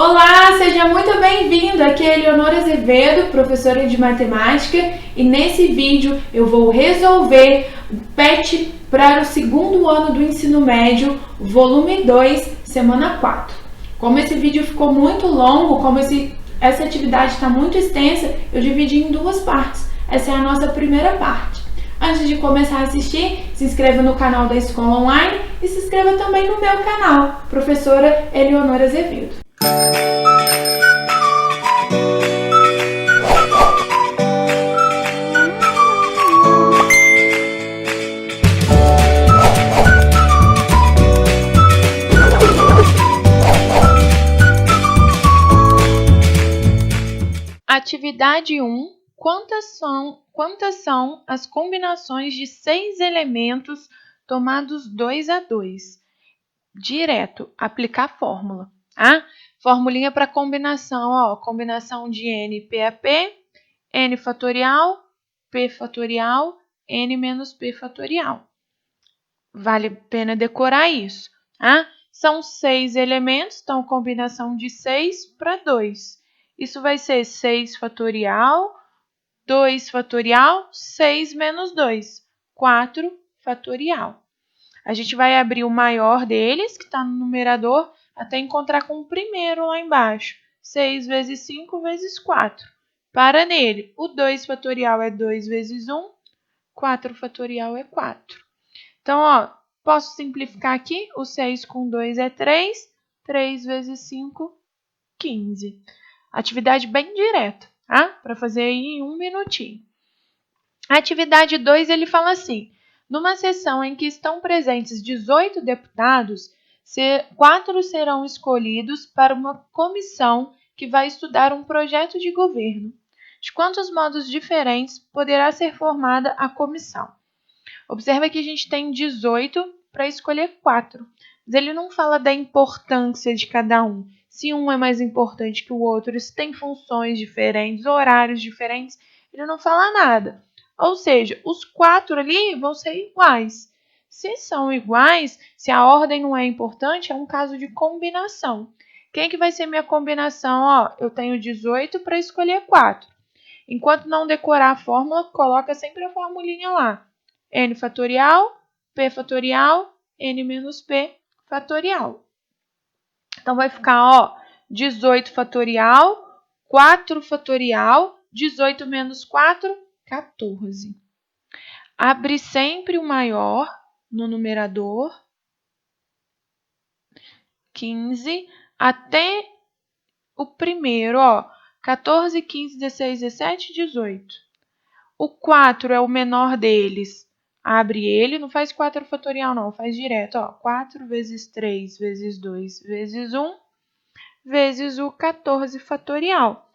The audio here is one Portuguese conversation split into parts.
Olá, seja muito bem-vindo! Aqui é Eleonora Azevedo, professora de matemática, e nesse vídeo eu vou resolver o PET para o segundo ano do ensino médio, volume 2, semana 4. Como esse vídeo ficou muito longo, como essa atividade está muito extensa, eu dividi em duas partes. Essa é a nossa primeira parte. Antes de começar a assistir, se inscreva no canal da Escola Online e se inscreva também no meu canal, professora Eleonora Azevedo. Atividade 1. Quantas são as combinações de 6 elementos tomados 2 a 2? Direto, aplicar a fórmula. Tá? Formulinha para combinação, ó, combinação de n p a p, n fatorial, p fatorial, n menos p fatorial. Vale a pena decorar isso. Tá? São 6 elementos, então combinação de 6 para 2. Isso vai ser 6 fatorial, 2 fatorial, 6 menos 2, 4 fatorial. A gente vai abrir o maior deles, que está no numerador, até encontrar com o primeiro lá embaixo. 6 vezes 5 vezes 4. Para nele. O 2 fatorial é 2 vezes 1, 4 fatorial é 4. Então, ó, posso simplificar aqui. O 6 com 2 é 3. 3 vezes 5, 15. Atividade bem direta, tá? Para fazer aí em 1 minutinho. A atividade 2, ele fala assim: numa sessão em que estão presentes 18 deputados, 4 serão escolhidos para uma comissão que vai estudar um projeto de governo. De quantos modos diferentes poderá ser formada a comissão? Observa que a gente tem 18 para escolher 4. Mas ele não fala da importância de cada um. Se um é mais importante que o outro, se tem funções diferentes, horários diferentes, ele não fala nada. Ou seja, os 4 ali vão ser iguais. Se são iguais, se a ordem não é importante, é um caso de combinação. Quem que vai ser minha combinação? Ó, eu tenho 18 para escolher 4. Enquanto não decorar a fórmula, coloca sempre a formulinha lá. N fatorial, P fatorial, N menos P fatorial. Então, vai ficar, ó, 18 fatorial, 4 fatorial, 18 menos 4, 14. Abre sempre o maior no numerador, 15, até o primeiro, ó, 14, 15, 16, 17, 18. O 4 é o menor deles. Abre ele, não faz 4 fatorial não, faz direto, ó, 4 vezes 3 vezes 2 vezes 1 vezes o 14 fatorial.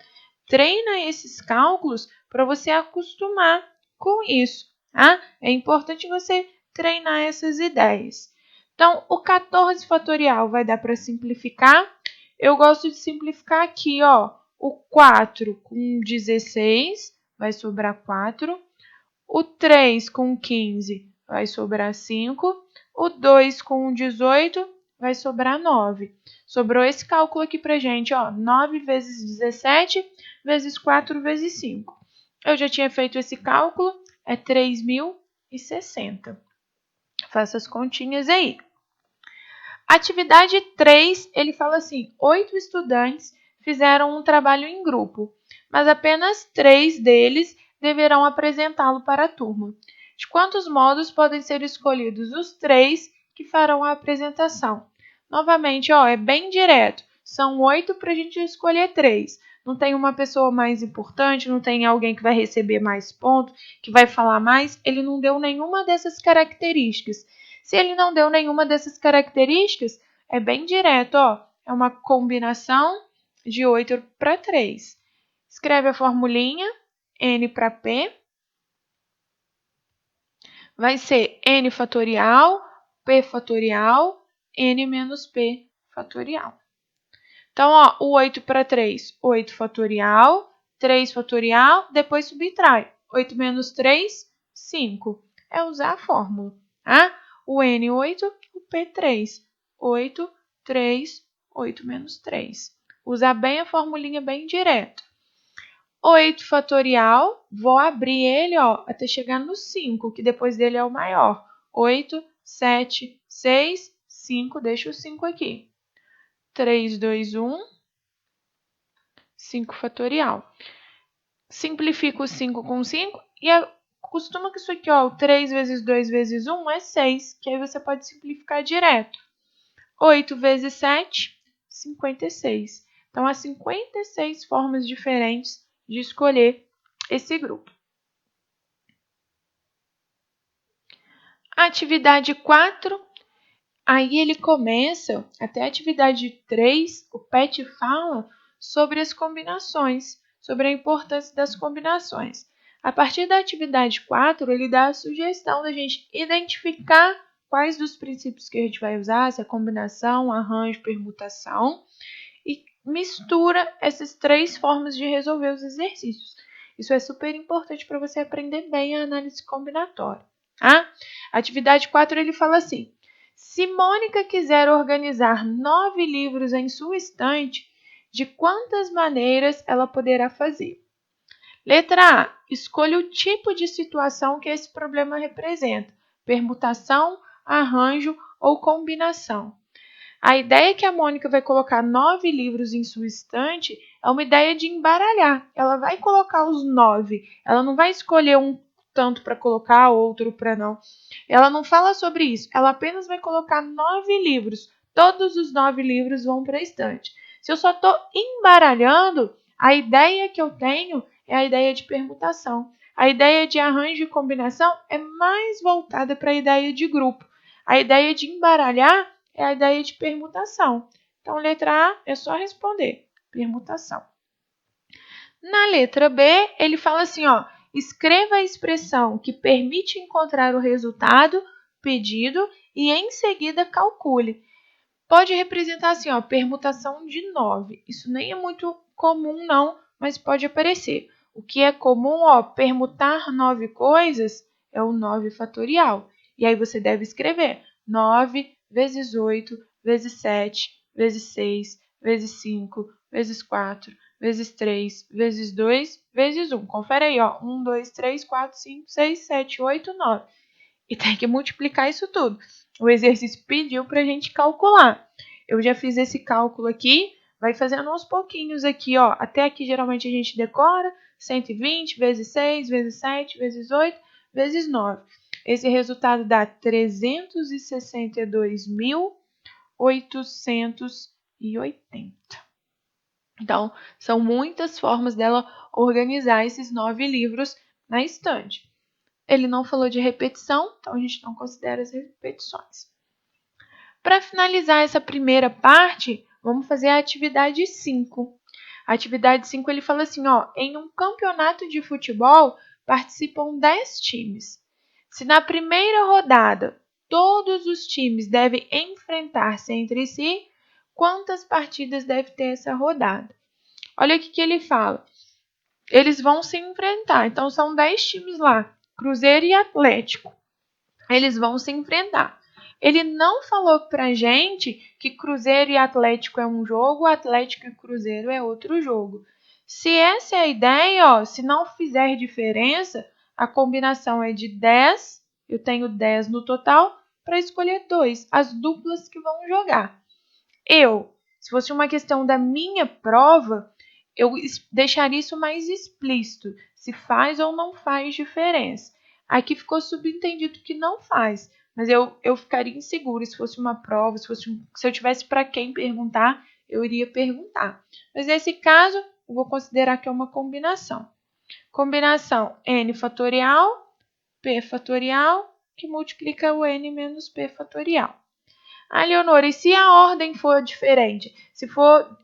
Treina esses cálculos para você acostumar com isso, tá? É importante você treinar essas ideias. Então, o 14 fatorial vai dar para simplificar. Eu gosto de simplificar aqui, ó, o 4 com 16 vai sobrar 4. O 3 com 15 vai sobrar 5. O 2 com 18 vai sobrar 9. Sobrou esse cálculo aqui pra gente, ó, 9 vezes 17 vezes 4 vezes 5. Eu já tinha feito esse cálculo, é 3.060. Faça as continhas aí. Atividade 3, ele fala assim: 8 estudantes fizeram um trabalho em grupo, mas apenas 3 deles deverão apresentá-lo para a turma. De quantos modos podem ser escolhidos os 3 que farão a apresentação? Novamente, ó, é bem direto. São 8 para a gente escolher 3. Não tem uma pessoa mais importante, não tem alguém que vai receber mais pontos, que vai falar mais. Ele não deu nenhuma dessas características. Se ele não deu nenhuma dessas características, é bem direto, ó. É uma combinação de 8 para 3. Escreve a formulinha, N para P. Vai ser N fatorial, P fatorial, N menos P fatorial. Então, ó, o 8 para 3, 8 fatorial, 3 fatorial, depois subtrai. 8 menos 3, 5. É usar a fórmula, tá? O N8, o P3. 8, 3, 8 menos 3. Usar bem a formulinha bem direto. 8 fatorial, vou abrir ele até chegar no 5, que depois dele é o maior. 8, 7, 6, 5, deixa o 5 aqui. 3, 2, 1, 5 fatorial. Simplifico o 5 com 5 e costuma que isso aqui, o 3 vezes 2 vezes 1 é 6, que aí você pode simplificar direto. 8 vezes 7, 56. Então, há 56 formas diferentes de escolher esse grupo. A atividade 4, aí ele começa, até a atividade 3, o PET fala sobre as combinações, sobre a importância das combinações. A partir da atividade 4, ele dá a sugestão da gente identificar quais dos princípios que a gente vai usar, se é combinação, arranjo, permutação, e mistura essas 3 formas de resolver os exercícios. Isso é super importante para você aprender bem a análise combinatória. Tá? Atividade 4, ele fala assim: se Mônica quiser organizar 9 livros em sua estante, de quantas maneiras ela poderá fazer? Letra A. Escolha o tipo de situação que esse problema representa: permutação, arranjo ou combinação. A ideia que a Mônica vai colocar 9 livros em sua estante é uma ideia de embaralhar. Ela vai colocar os 9. Ela não vai escolher um tanto para colocar, outro para não. Ela não fala sobre isso. Ela apenas vai colocar 9 livros. Todos os 9 livros vão para a estante. Se eu só estou embaralhando, a ideia que eu tenho é a ideia de permutação. A ideia de arranjo e combinação é mais voltada para a ideia de grupo. A ideia de embaralhar é a ideia de permutação. Então, letra A é só responder, permutação. Na letra B, ele fala assim, escreva a expressão que permite encontrar o resultado pedido e em seguida calcule. Pode representar assim, permutação de 9. Isso nem é muito comum não, mas pode aparecer. O que é comum, permutar 9 coisas é o 9 fatorial. E aí você deve escrever 9 vezes 8, vezes 7, vezes 6, vezes 5, vezes 4, vezes 3, vezes 2, vezes 1. Confere aí, 1, 2, 3, 4, 5, 6, 7, 8, 9. E tem que multiplicar isso tudo. O exercício pediu para a gente calcular. Eu já fiz esse cálculo aqui, vai fazendo aos pouquinhos aqui, Até aqui geralmente a gente decora 120 vezes 6, vezes 7, vezes 8, vezes 9. Esse resultado dá 362.880. Então, são muitas formas dela organizar esses 9 livros na estante. Ele não falou de repetição, então a gente não considera as repetições. Para finalizar essa primeira parte, vamos fazer a atividade 5. A atividade 5 ele fala assim, em um campeonato de futebol participam 10 times. Se na primeira rodada todos os times devem enfrentar-se entre si, quantas partidas deve ter essa rodada? Olha o que ele fala. Eles vão se enfrentar, então são 10 times lá. Cruzeiro e Atlético, eles vão se enfrentar. Ele não falou pra gente que Cruzeiro e Atlético é um jogo, Atlético e Cruzeiro é outro jogo. Se essa é a ideia, se não fizer diferença, a combinação é de 10, eu tenho 10 no total, para escolher 2, as duplas que vão jogar. Se fosse uma questão da minha prova, eu deixaria isso mais explícito, se faz ou não faz diferença. Aqui ficou subentendido que não faz, mas eu ficaria insegura se fosse uma prova, se eu tivesse para quem perguntar, eu iria perguntar. Mas nesse caso, eu vou considerar que é uma combinação. Combinação n fatorial, p fatorial, que multiplica o n menos p fatorial. Leonora, e se a ordem for diferente? Se for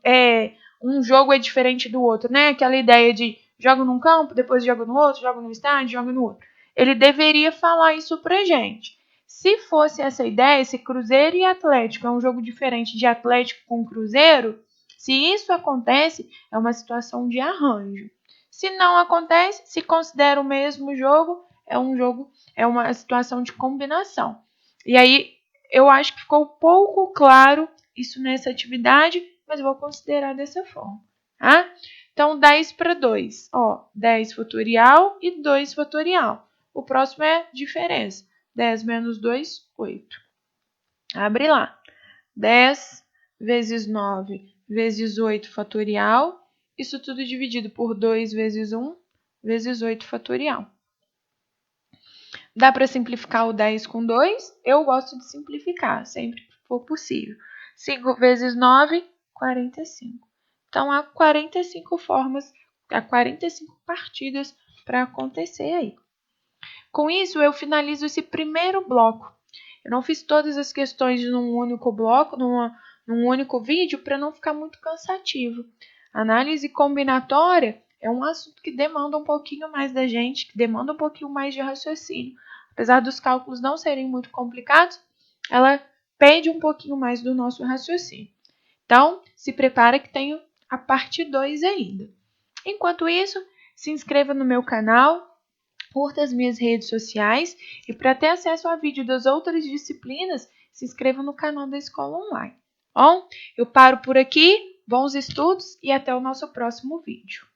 um jogo é diferente do outro, né? Aquela ideia de joga num campo, depois joga no outro, joga no estádio, joga no outro. Ele deveria falar isso pra gente. Se fosse essa ideia, se Cruzeiro e Atlético é um jogo diferente de Atlético com Cruzeiro, se isso acontece, é uma situação de arranjo. Se não acontece, se considera o mesmo jogo, é uma situação de combinação. E aí, eu acho que ficou pouco claro isso nessa atividade, mas vou considerar dessa forma, tá? Então, 10 para 2, ó, 10 fatorial e 2 fatorial. O próximo é diferença. 10 menos 2, 8. Abre lá. 10 vezes 9 vezes 8 fatorial. Isso tudo dividido por 2 vezes 1 vezes 8 fatorial. Dá para simplificar o 10 com 2? Eu gosto de simplificar, sempre que for possível. 5 vezes 9, 45. Então, há 45 formas, há 45 partidas para acontecer aí. Com isso, eu finalizo esse primeiro bloco. Eu não fiz todas as questões num único bloco, num único vídeo, para não ficar muito cansativo. Análise combinatória é um assunto que demanda um pouquinho mais da gente, que demanda um pouquinho mais de raciocínio. Apesar dos cálculos não serem muito complicados, ela pede um pouquinho mais do nosso raciocínio. Então, se prepara que tenho a parte 2 ainda. Enquanto isso, se inscreva no meu canal, curta as minhas redes sociais e para ter acesso a vídeo das outras disciplinas, se inscreva no canal da Escola Online. Bom, eu paro por aqui, bons estudos e até o nosso próximo vídeo.